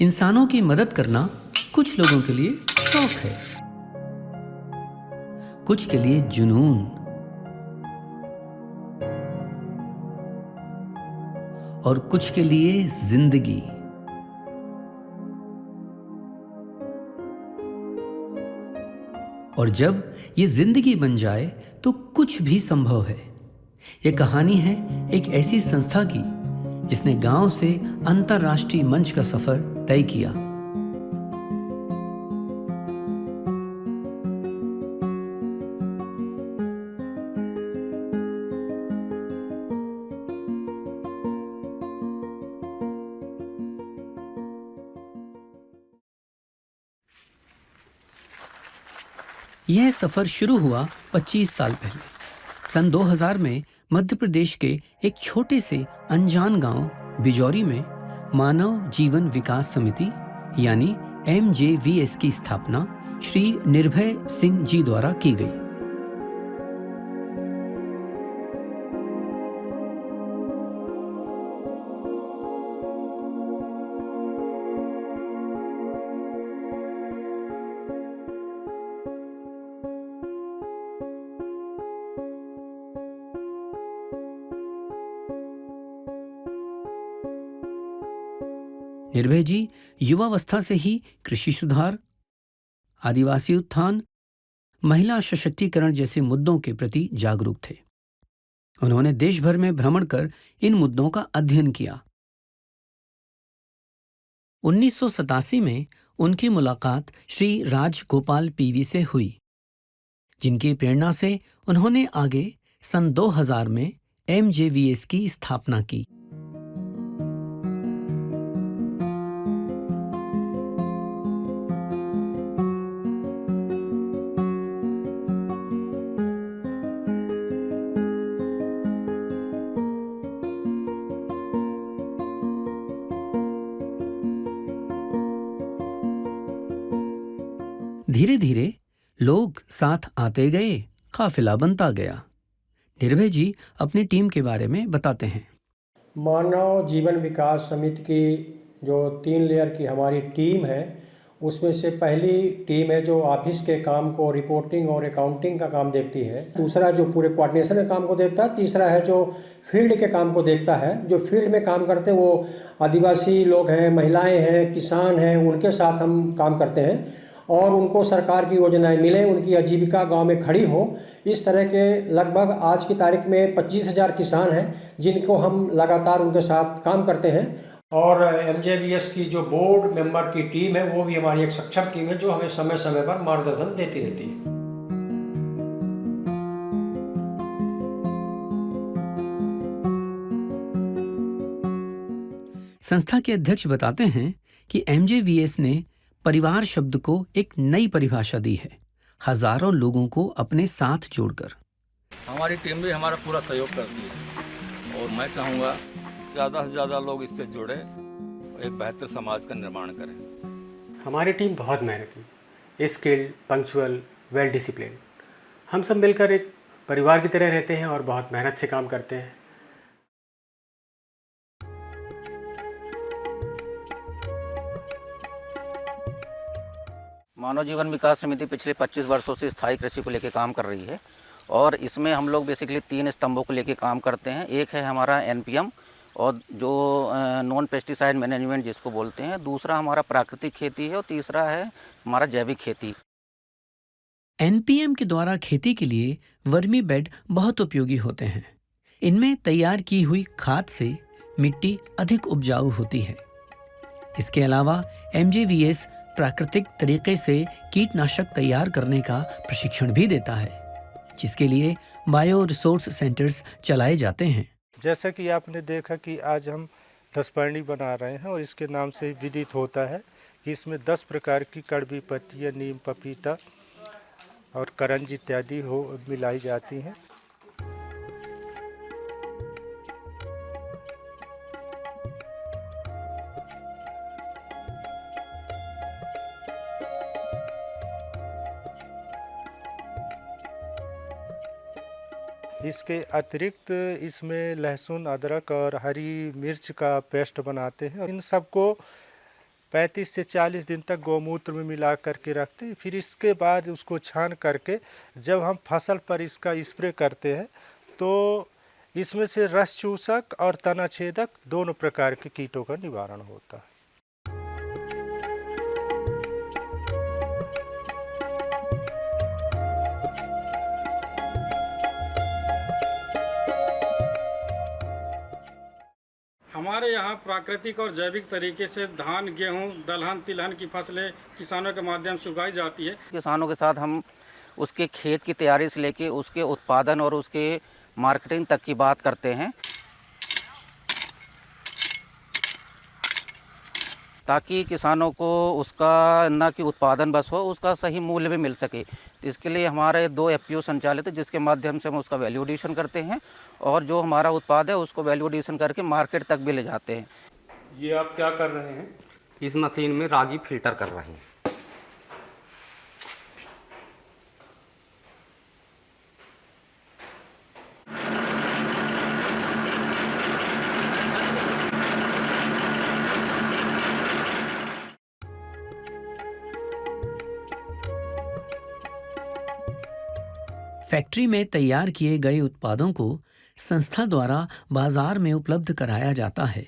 इंसानों की मदद करना कुछ लोगों के लिए शौक है, कुछ के लिए जुनून और कुछ के लिए जिंदगी। और जब ये जिंदगी बन जाए तो कुछ भी संभव है। ये कहानी है एक ऐसी संस्था की जिसने गांव से अंतर्राष्ट्रीय मंच का सफर तय किया। यह सफर शुरू हुआ 25 साल पहले। सन 2000 में मध्य प्रदेश के एक छोटे से अनजान गांव बिजौरी में मानव जीवन विकास समिति यानी MJVS की स्थापना श्री निर्भय सिंह जी द्वारा की गई। निर्भय जी युवावस्था से ही कृषि सुधार, आदिवासी उत्थान, महिला सशक्तिकरण जैसे मुद्दों के प्रति जागरूक थे। उन्होंने देश भर में भ्रमण कर इन मुद्दों का अध्ययन किया। 1987 में उनकी मुलाकात श्री राजगोपाल पीवी से हुई, जिनकी प्रेरणा से उन्होंने आगे सन 2000 में MJVS की स्थापना की। धीरे धीरे लोग साथ आते गए, काफिला बनता गया। निर्भय जी अपनी टीम के बारे में बताते हैं। मानव जीवन विकास समिति की जो 3 लेयर की हमारी टीम है, उसमें से पहली टीम है जो ऑफिस के काम को, रिपोर्टिंग और अकाउंटिंग का काम देखती है। दूसरा जो पूरे कोऑर्डिनेशन के काम को देखता है। तीसरा है जो फील्ड के काम को देखता है। जो फील्ड में काम करते हैं वो आदिवासी लोग हैं, महिलाएं हैं, किसान हैं, उनके साथ हम काम करते हैं और उनको सरकार की योजनाएं मिले, उनकी आजीविका गांव में खड़ी हो। इस तरह के लगभग आज की तारीख में 25,000 किसान हैं जिनको हम लगातार उनके साथ काम करते हैं। और MJVS की जो बोर्ड मेंबर की टीम है वो भी हमारी एक सक्षम टीम है जो हमें समय समय पर मार्गदर्शन देती रहती है। संस्था के अध्यक्ष बताते हैं कि MJVS ने परिवार शब्द को एक नई परिभाषा दी है, हजारों लोगों को अपने साथ जोड़कर। हमारी टीम भी हमारा पूरा सहयोग करती है और मैं चाहूँगा ज़्यादा से ज़्यादा लोग इससे जुड़े, एक बेहतर समाज का निर्माण करें। हमारी टीम बहुत मेहनती, स्किल्ड, पंक्चुअल, वेल डिसिप्लिन। हम सब मिलकर एक परिवार की तरह रहते हैं और बहुत मेहनत से काम करते हैं। मानव जीवन विकास समिति पिछले 25 वर्षों से स्थायी कृषि को लेकर काम कर रही है और इसमें हम लोग बेसिकली 3 स्तंभों को लेकर काम करते हैं। एक है हमारा NPM और जो नॉन पेस्टिसाइड मैनेजमेंट जिसको बोलते हैं, दूसरा हमारा प्राकृतिक खेती है और तीसरा है हमारा जैविक खेती। NPM के द्वारा खेती के लिए वर्मी बेड बहुत उपयोगी होते हैं। इनमें तैयार की हुई खाद से मिट्टी अधिक उपजाऊ होती है। इसके अलावा MJVS प्राकृतिक तरीके से कीटनाशक तैयार करने का प्रशिक्षण भी देता है, जिसके लिए बायो रिसोर्स सेंटर्स चलाए जाते हैं। जैसा कि आपने देखा कि आज हम 10 परनी बना रहे हैं और इसके नाम से विदित होता है कि इसमें 10 प्रकार की कड़वी पत्तियां, नीम, पपीता और करंज इत्यादि मिलाई जाती हैं। इसके अतिरिक्त इसमें लहसुन, अदरक और हरी मिर्च का पेस्ट बनाते हैं और इन सबको 35 से 40 दिन तक गौमूत्र में मिला करके रखते हैं। फिर इसके बाद उसको छान करके जब हम फसल पर इसका स्प्रे करते हैं तो इसमें से रस चूसक और तना छेदक दोनों प्रकार के कीटों का निवारण होता है। हमारे यहाँ प्राकृतिक और जैविक तरीके से धान, गेहूँ, दलहन, तिलहन की फसलें किसानों के माध्यम से उगाई जाती है। किसानों के साथ हम उसके खेत की तैयारी से लेके उसके उत्पादन और उसके मार्केटिंग तक की बात करते हैं, ताकि किसानों को उसका न कि उत्पादन बस हो, उसका सही मूल्य भी मिल सके। इसके लिए हमारे 2 एफपीओ संचालित है, जिसके माध्यम से हम उसका वैल्यू एडिशन करते हैं और जो हमारा उत्पाद है उसको वैल्यू एडिशन करके मार्केट तक भी ले जाते हैं। ये आप क्या कर रहे हैं? इस मशीन में रागी फिल्टर कर रहे हैं। फैक्ट्री में तैयार किए गए उत्पादों को संस्था द्वारा बाजार में उपलब्ध कराया जाता है।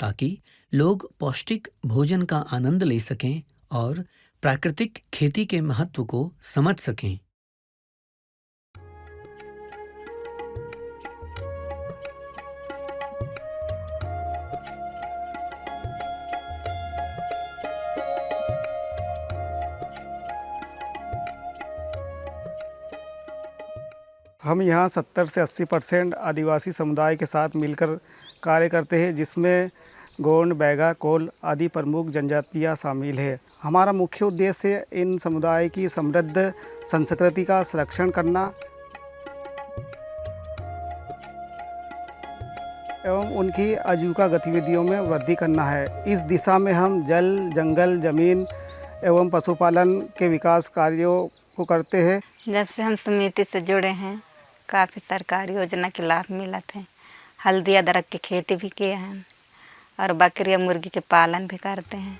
ताकि लोग पौष्टिक भोजन का आनंद ले सकें और प्राकृतिक खेती के महत्व को समझ सकें। हम यहाँ 70 से 80% आदिवासी समुदाय के साथ मिलकर कार्य करते हैं, जिसमें गोंड, बैगा, कोल आदि प्रमुख जनजातियाँ शामिल है। हमारा मुख्य उद्देश्य इन समुदाय की समृद्ध संस्कृति का संरक्षण करना एवं उनकी आजीविका गतिविधियों में वृद्धि करना है। इस दिशा में हम जल, जंगल, जमीन एवं पशुपालन के विकास कार्यों को करते हैं। जब से हम समिति से जुड़े हैं, काफ़ी सरकारी योजना के लाभ मिला थे। हल्दी अदरक की खेती भी किए हैं और बकरी और मुर्गी के पालन भी करते हैं।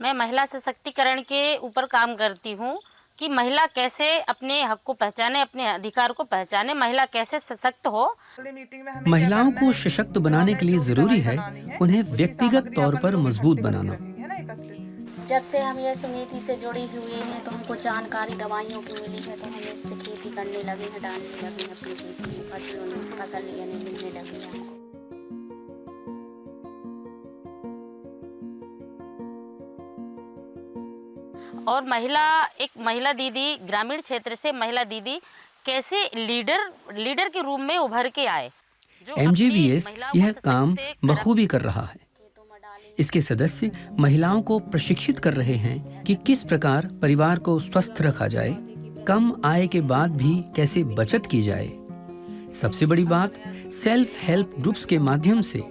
मैं महिला सशक्तिकरण के ऊपर काम करती हूँ कि महिला कैसे अपने हक को पहचाने, अपने अधिकार को पहचाने, महिला कैसे सशक्त हो। महिलाओं को सशक्त बनाने के लिए जरूरी है उन्हें व्यक्तिगत तौर पर मजबूत बनाना। जब से हम ये समिति से जुड़ी हुई हैं तो हमको जानकारी दवाइयों की मिली है, तो हम इससे खेती करने लगे हैं, डालने लगे हैं अपनी खेती में, फसल लेने मिलने लगे हैं। और एक महिला दीदी, ग्रामीण क्षेत्र से महिला दीदी कैसे लीडर के रूप में उभर के आए। MGVS यह काम बखूबी कर रहा है। इसके सदस्य महिलाओं को प्रशिक्षित कर रहे हैं कि किस प्रकार परिवार को स्वस्थ रखा जाए, कम आय के बाद भी कैसे बचत की जाए। सबसे बड़ी बात, सेल्फ हेल्प ग्रुप्स के माध्यम से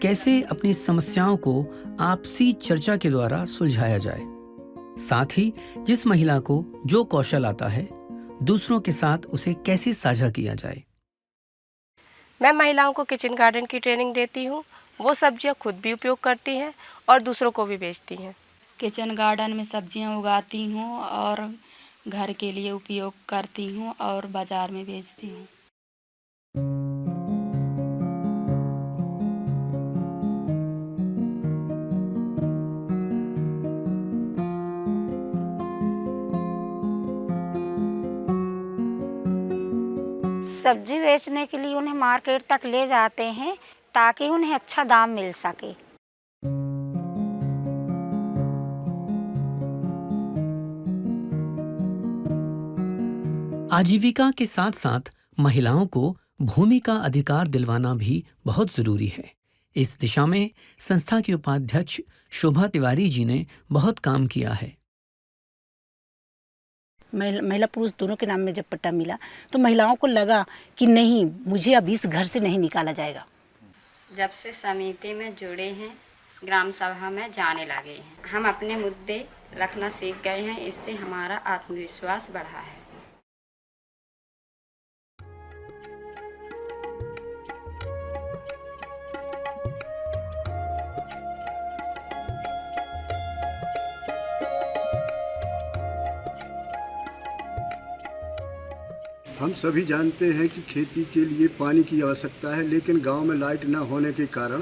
कैसे अपनी समस्याओं को आपसी चर्चा के द्वारा सुलझाया जाए। साथ ही जिस महिला को जो कौशल आता है, दूसरों के साथ उसे कैसे साझा किया जाए। मैं महिलाओं को किचन गार्डन की ट्रेनिंग देती हूँ। वो सब्जियाँ खुद भी उपयोग करती हैं और दूसरों को भी बेचती हैं। किचन गार्डन में सब्जियाँ उगाती हूँ और घर के लिए उपयोग करती हूँ और बाजार में बेचती हूँ। सब्जी बेचने के लिए उन्हें मार्केट तक ले जाते हैं ताकि उन्हें अच्छा दाम मिल सके। आजीविका के साथ साथ महिलाओं को भूमि का अधिकार दिलवाना भी बहुत जरूरी है। इस दिशा में संस्था के उपाध्यक्ष शोभा तिवारी जी ने बहुत काम किया है। महिला पुरुष दोनों के नाम में जब पट्टा मिला तो महिलाओं को लगा कि नहीं, मुझे अब इस घर से नहीं निकाला जाएगा। जब से समिति में जुड़े हैं, ग्राम सभा में जाने लगे हैं, हम अपने मुद्दे रखना सीख गए हैं। इससे हमारा आत्मविश्वास बढ़ा है। हम सभी जानते हैं कि खेती के लिए पानी की आवश्यकता है, लेकिन गांव में लाइट न होने के कारण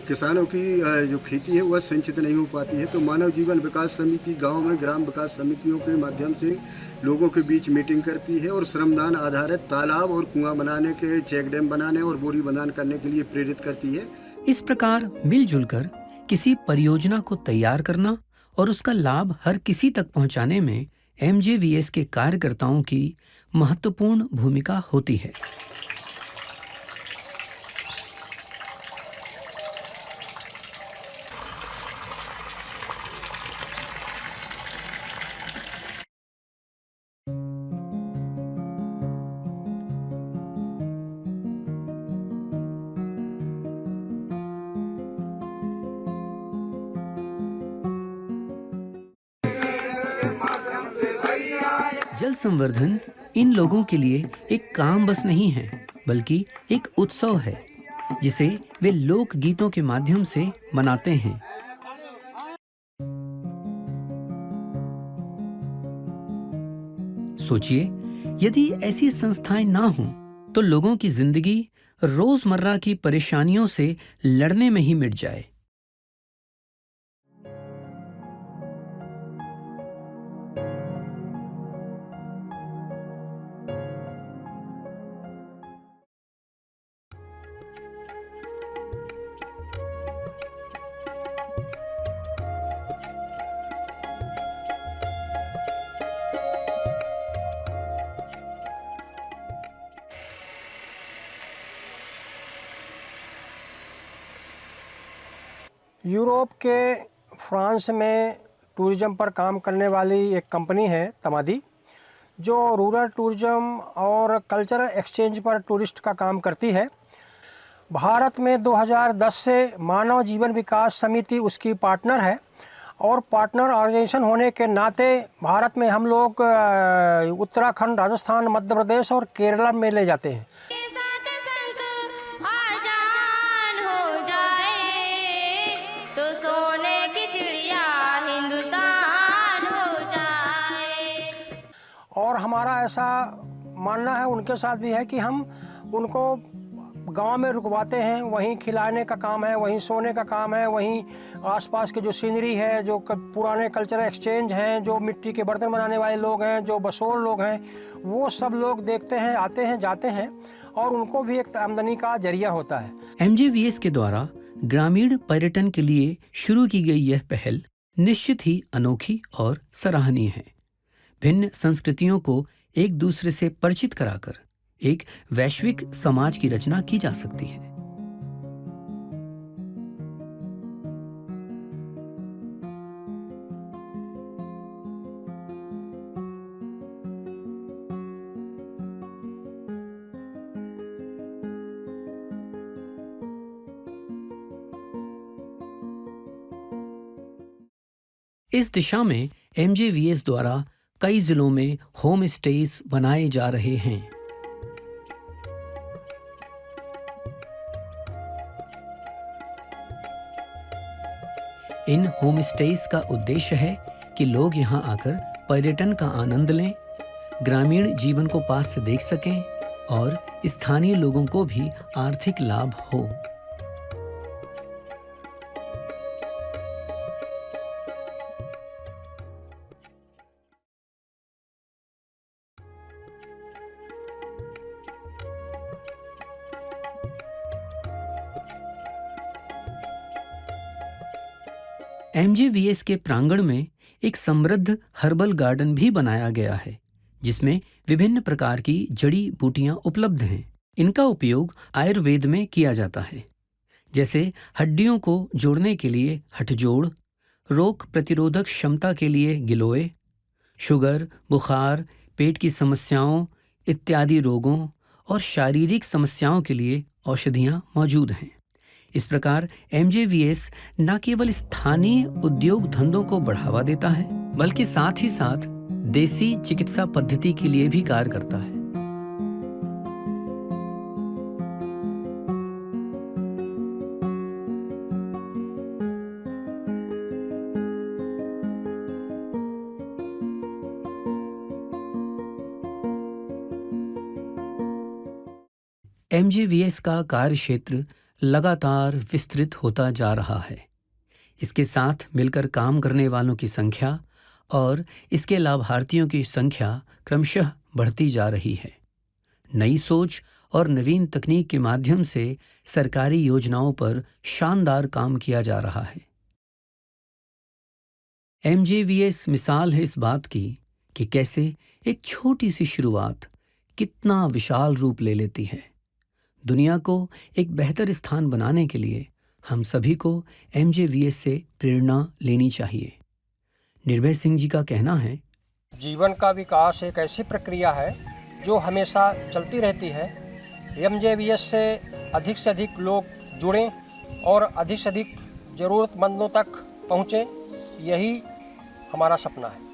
किसानों की जो खेती है वह सिंचित नहीं हो पाती है। तो मानव जीवन विकास समिति गांव में ग्राम विकास समितियों के माध्यम से लोगों के बीच मीटिंग करती है और श्रमदान आधारित तालाब और कुआं बनाने के, चेक डैम बनाने और बोरी बंधान करने के लिए प्रेरित करती है। इस प्रकार मिलजुल कर किसी परियोजना को तैयार करना और उसका लाभ हर किसी तक पहुंचाने में MJVS के कार्यकर्ताओं की महत्वपूर्ण भूमिका होती है। जल संवर्धन इन लोगों के लिए एक काम बस नहीं है, बल्कि एक उत्सव है जिसे वे लोक गीतों के माध्यम से मनाते हैं। सोचिए, यदि ऐसी संस्थाएं ना हों तो लोगों की जिंदगी रोजमर्रा की परेशानियों से लड़ने में ही मिट जाए। यूरोप के फ्रांस में टूरिज़्म पर काम करने वाली एक कंपनी है तमादी, जो रूरल टूरिज़्म और कल्चरल एक्सचेंज पर टूरिस्ट का काम करती है। भारत में 2010 से मानव जीवन विकास समिति उसकी पार्टनर है और पार्टनर ऑर्गेनाइजेशन होने के नाते भारत में हम लोग उत्तराखंड, राजस्थान, मध्य प्रदेश और केरला में ले जाते हैं। और हमारा ऐसा मानना है, उनके साथ भी है, कि हम उनको गांव में रुकवाते हैं, वहीं खिलाने का काम है, वहीं सोने का काम है, वहीं आसपास के जो सीनरी है, जो पुराने कल्चरल एक्सचेंज हैं, जो मिट्टी के बर्तन बनाने वाले लोग हैं, जो बसोर लोग हैं, वो सब लोग देखते हैं, आते हैं, जाते हैं और उनको भी एक आमदनी का जरिया होता है। MJVS के द्वारा ग्रामीण पर्यटन के लिए शुरू की गई यह पहल निश्चित ही अनोखी और सराहनीय है। भिन्न संस्कृतियों को एक दूसरे से परिचित कराकर एक वैश्विक समाज की रचना की जा सकती है। इस दिशा में MJVS द्वारा कई जिलों में होम स्टेज बनाए जा रहे हैं। इन होम स्टेज का उद्देश्य है कि लोग यहां आकर पर्यटन का आनंद लें, ग्रामीण जीवन को पास से देख सकें और स्थानीय लोगों को भी आर्थिक लाभ हो। MJVS के प्रांगण में एक समृद्ध हर्बल गार्डन भी बनाया गया है, जिसमें विभिन्न प्रकार की जड़ी बूटियां उपलब्ध हैं। इनका उपयोग आयुर्वेद में किया जाता है, जैसे हड्डियों को जोड़ने के लिए हठजोड़, रोग प्रतिरोधक क्षमता के लिए गिलोय, शुगर, बुखार, पेट की समस्याओं इत्यादि रोगों और शारीरिक समस्याओं के लिए औषधियां मौजूद हैं। इस प्रकार MJVS न केवल स्थानीय उद्योग धंधों को बढ़ावा देता है, बल्कि साथ ही साथ देसी चिकित्सा पद्धति के लिए भी कार्य करता है। MJVS का कार्य क्षेत्र लगातार विस्तृत होता जा रहा है। इसके साथ मिलकर काम करने वालों की संख्या और इसके लाभार्थियों की संख्या क्रमशः बढ़ती जा रही है। नई सोच और नवीन तकनीक के माध्यम से सरकारी योजनाओं पर शानदार काम किया जा रहा है। MJVS मिसाल है इस बात की कि कैसे एक छोटी सी शुरुआत कितना विशाल रूप ले लेती है। दुनिया को एक बेहतर स्थान बनाने के लिए हम सभी को MJVS से प्रेरणा लेनी चाहिए। निर्भय सिंह जी का कहना है, जीवन का विकास एक ऐसी प्रक्रिया है जो हमेशा चलती रहती है। MJVS से अधिक लोग जुड़ें और अधिक से अधिक ज़रूरतमंदों तक पहुँचें, यही हमारा सपना है।